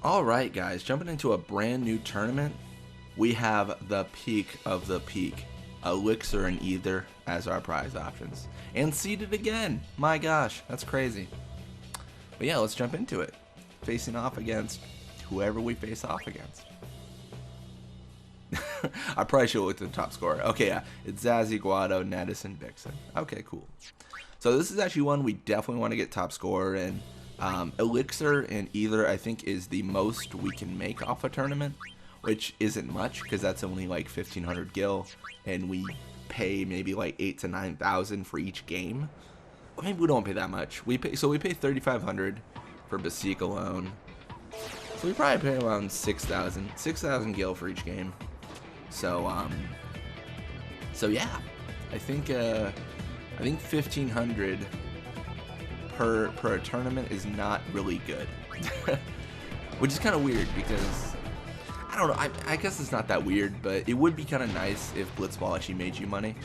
Alright guys, jumping into a brand new tournament, we have the peak of the peak, Elixir and Ether as our prize options. And seeded again! My gosh, that's crazy. But yeah, let's jump into it. Facing off against whoever we face off against. I probably should have looked at the top scorer. Okay, yeah, it's Zazzy, Guado, Nettis, and Vixen. Okay, cool. So this is actually one we definitely want to get top scorer in. Elixir and Ether, I think, is the most we can make off a tournament, which isn't much because that's only like 1,500 gil, and we pay maybe like 8,000 to 9,000 for each game. Or maybe we don't pay that much. We pay 3,500 for Bhed Psyches alone, so we probably pay around 6,000 gil for each game. So yeah, I think 1,500 per tournament is not really good, which is kind of weird because I don't know. I guess it's not that weird, but it would be kind of nice if Blitzball actually made you money.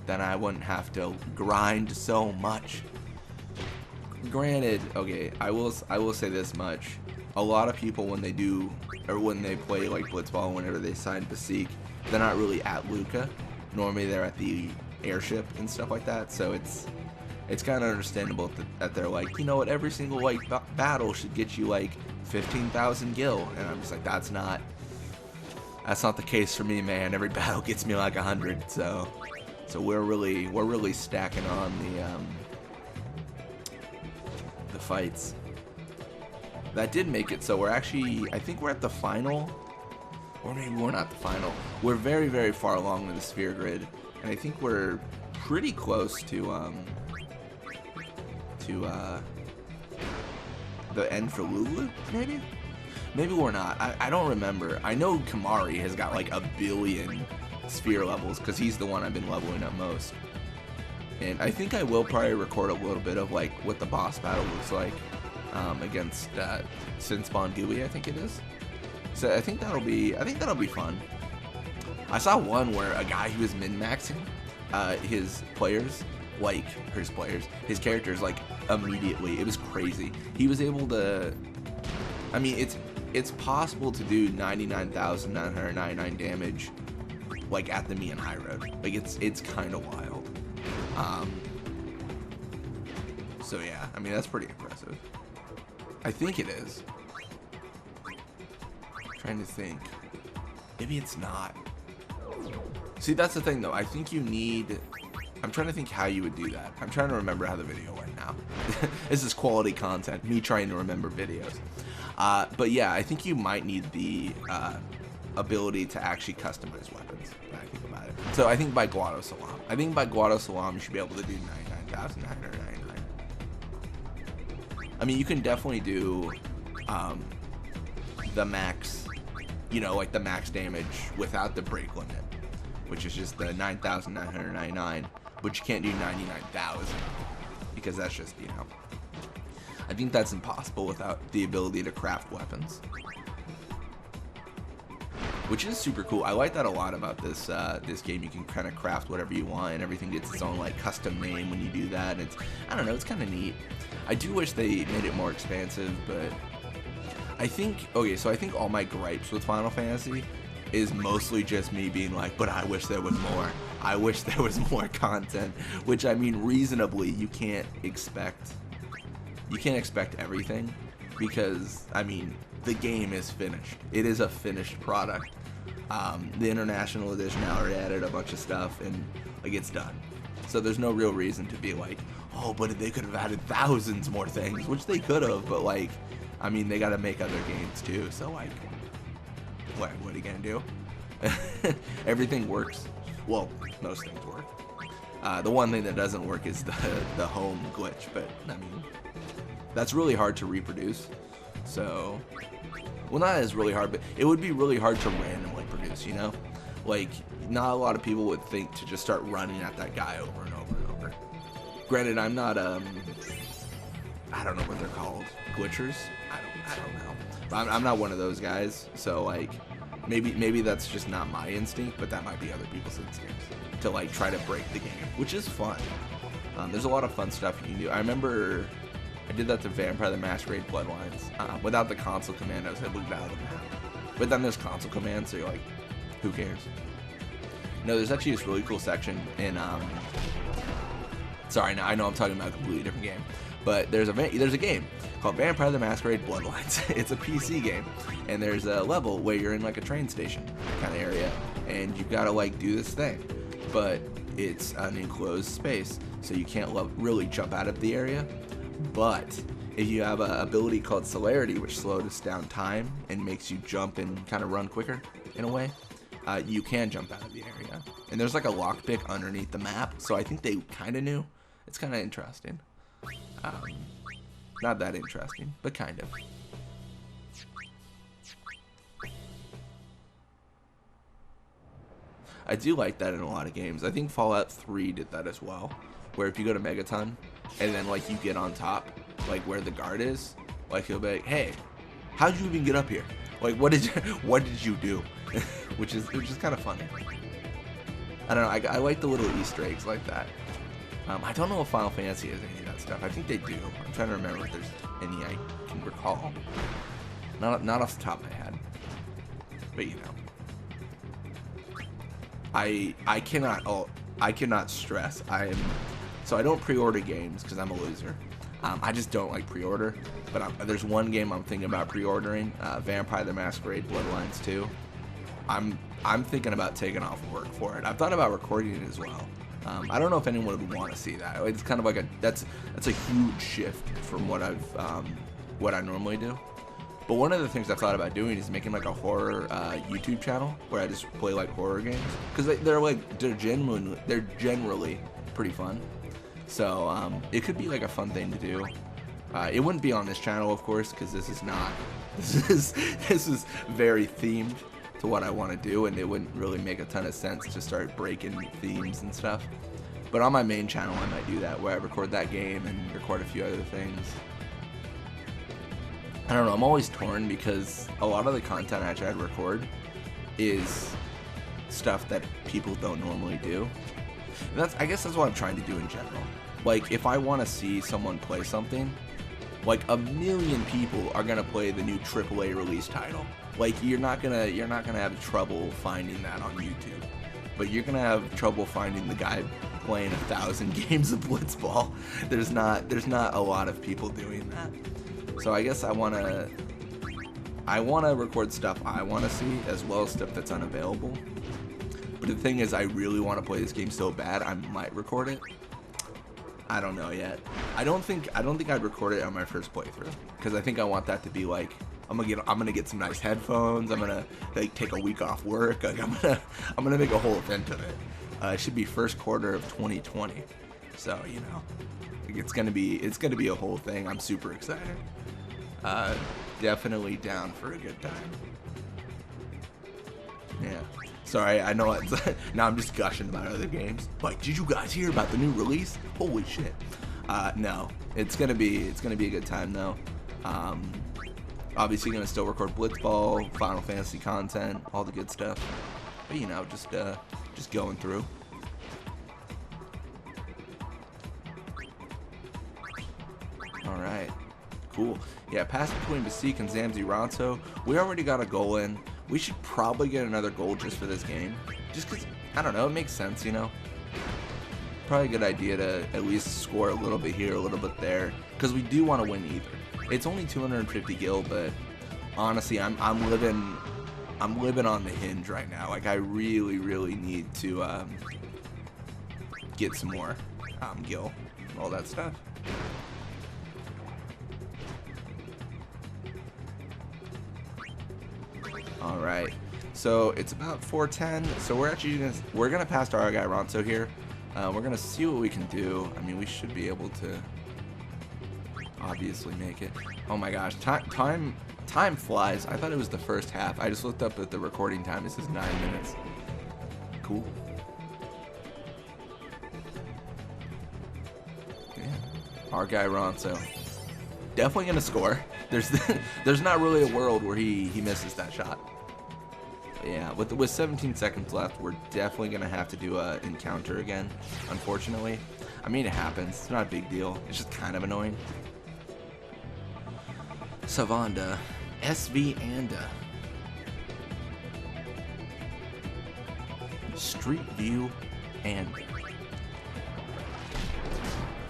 Then I wouldn't have to grind so much. Granted, okay, I will say this much: a lot of people when they play like Blitzball, whenever they sign Bhed Psyches, they're not really at Luca. Normally they're at the airship and stuff like that. So it's kind of understandable that they're like, you know what, every single like battle should get you like 15,000 gil, and I'm just like, that's not the case for me, man. Every battle gets me like 100. So we're really stacking on the fights. That did make it, so we're actually, I think we're at the final, or maybe we're not the final. We're very, very far along in the sphere grid, and I think we're pretty close to the end for Lulu, maybe? Maybe we're not. I don't remember. I know Kamari has got like 1 billion sphere levels, because he's the one I've been leveling up most. And I think I will probably record a little bit of like what the boss battle looks like against Sinspawn Gooey, I think it is. So I think that'll be fun. I saw one where a guy who was min-maxing his characters like immediately. It was crazy. He was able to, I mean, it's possible to do 99,999 damage like at the Mian High Road. Like it's kind of wild. So yeah, I mean, that's pretty impressive. I think it is. I'm trying to think. Maybe it's not. See, that's the thing though. I think you need, I'm trying to think how you would do that. I'm trying to remember how the video went now. This is quality content, me trying to remember videos. But yeah, I think you might need the ability to actually customize weapons, when I think about it. So I think by Guado Salam. I think by Guado Salam you should be able to do 99,999. I mean, you can definitely do the max, you know, like the max damage without the break limit, which is just the 9,999, but you can't do 99,000 because that's just, you know, I think that's impossible without the ability to craft weapons, which is super cool. I like that a lot about this this game. You can kind of craft whatever you want, and everything gets its own like custom name when you do that. And it's, I don't know, it's kind of neat. I do wish they made it more expansive, but I think, okay, so I think all my gripes with Final Fantasy is mostly just me being like, but I wish there was more. I wish there was more content, which, I mean, reasonably, you can't expect everything, because, I mean, the game is finished. It is a finished product. The International Edition already added a bunch of stuff, and, like, it's done. So there's no real reason to be like, oh, but they could have added thousands more things, which they could have, but, like, I mean, they got to make other games, too, so, like, what are you going to do? Everything works. Well, most things work. The one thing that doesn't work is the home glitch, but, I mean, that's really hard to reproduce. So, well, not as really hard, but it would be really hard to randomly produce, you know? Like, not a lot of people would think to just start running at that guy over and over and over. Granted, I'm not, I don't know what they're called. Glitchers? I don't know. But I'm not one of those guys, so, like, maybe that's just not my instinct, but that might be other people's instincts to, like, try to break the game, which is fun. There's a lot of fun stuff you can do. I remember did that to Vampire the Masquerade Bloodlines. Without the console commandos, it moved out of the map. But then there's console commands, so you're like, who cares? No, there's actually this really cool section in, sorry, now I know I'm talking about a completely different game. But there's a game called Vampire the Masquerade Bloodlines. It's a PC game, and there's a level where you're in like a train station kind of area, and you've got to like do this thing, but it's an enclosed space, so you can't really jump out of the area. But if you have an ability called Celerity, which slows down time and makes you jump and kind of run quicker in a way, you can jump out of the area. And there's like a lockpick underneath the map, so I think they kind of knew. It's kind of interesting. Not that interesting, but kind of. I do like that in a lot of games. I think Fallout 3 did that as well, where if you go to Megaton and then like you get on top, like where the guard is, like he'll be like, "Hey, how'd you even get up here? Like what did you do?" which is kind of funny. I don't know. I like the little Easter eggs like that. I don't know if Final Fantasy has any of that stuff. I think they do. I'm trying to remember if there's any I can recall. Not off the top of my head. But you know. I cannot stress. So I don't pre-order games because I'm a loser. I just don't like pre-order. But there's one game I'm thinking about pre-ordering, Vampire the Masquerade Bloodlines 2. I'm thinking about taking off work for it. I've thought about recording it as well. I don't know if anyone would want to see that. It's kind of like that's a huge shift from what I normally do. But one of the things I've thought about doing is making like a horror YouTube channel where I just play like horror games, because they're generally pretty fun. So it could be like a fun thing to do. It wouldn't be on this channel, of course, because this is very themed to what I want to do, and it wouldn't really make a ton of sense to start breaking themes and stuff. But on my main channel I might do that, where I record that game and record a few other things. I don't know, I'm always torn because a lot of the content I try to record is stuff that people don't normally do. And I guess that's what I'm trying to do in general. Like, if I want to see someone play something, like 1 million people are gonna play the new AAA release title. Like, you're not gonna have trouble finding that on YouTube, but you're gonna have trouble finding the guy playing 1,000 games of Blitzball. There's not a lot of people doing that. So I guess I wanna record stuff I wanna see, as well as stuff that's unavailable. But the thing is, I really want to play this game so bad, I might record it. I don't know yet. I don't think I'd record it on my first playthrough, because I think I want that to be like, I'm gonna get some nice headphones. I'm gonna like take a week off work. Like I'm gonna make a whole event of it. It should be first quarter of 2020. So you know, it's gonna be a whole thing. I'm super excited. Definitely down for a good time. Yeah. Sorry, I know now I'm just gushing about other games. Like, did you guys hear about the new release? Holy shit. No, it's gonna be a good time though. Obviously gonna still record Blitzball, Final Fantasy content, all the good stuff. But you know, just going through. All right, cool. Yeah, pass between Bhed Psyches and Zamzi Ronso. We already got a goal in. We should probably get another goal just for this game. Just because, I don't know, it makes sense, you know? Probably a good idea to at least score a little bit here, a little bit there. Because we do want to win either. It's only 250 gil, but honestly, I'm living on the hinge right now. Like, I really, really need to get some more gil, all that stuff. All right, so it's about 410. So we're gonna pass our guy Ronso here. We're gonna see what we can do. I mean, we should be able to obviously make it. Oh my gosh, time flies. I thought it was the first half. I just looked up at the recording time. It says 9 minutes. Cool. Yeah. Our guy Ronso. Definitely gonna score. There's not really a world where he misses that shot. But yeah, with 17 seconds left, we're definitely gonna have to do an encounter again. Unfortunately, I mean, it happens. It's not a big deal. It's just kind of annoying. Savanda, SV Anda, Street View Anda.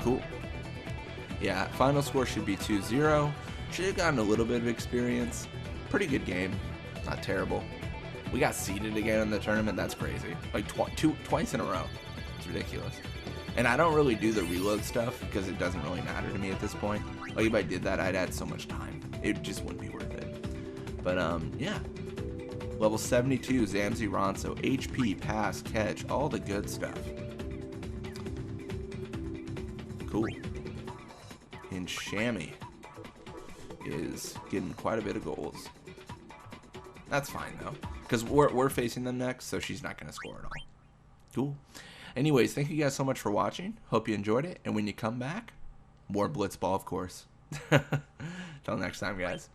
Cool. Yeah, final score should be 2-0. Should have gotten a little bit of experience. Pretty good game. Not terrible. We got seeded again in the tournament. That's crazy. Like twice in a row. It's ridiculous. And I don't really do the reload stuff because it doesn't really matter to me at this point. Like if I did that, I'd add so much time. It just wouldn't be worth it. But yeah. Level 72, Zamzi Ronso, HP, pass, catch, all the good stuff. Cool. And Shammy is getting quite a bit of goals. That's fine though, because we're facing them next, so she's not going to score at all. Cool. Anyways, thank you guys so much for watching. Hope you enjoyed it. And when you come back, more Blitzball, of course. Till next time, guys.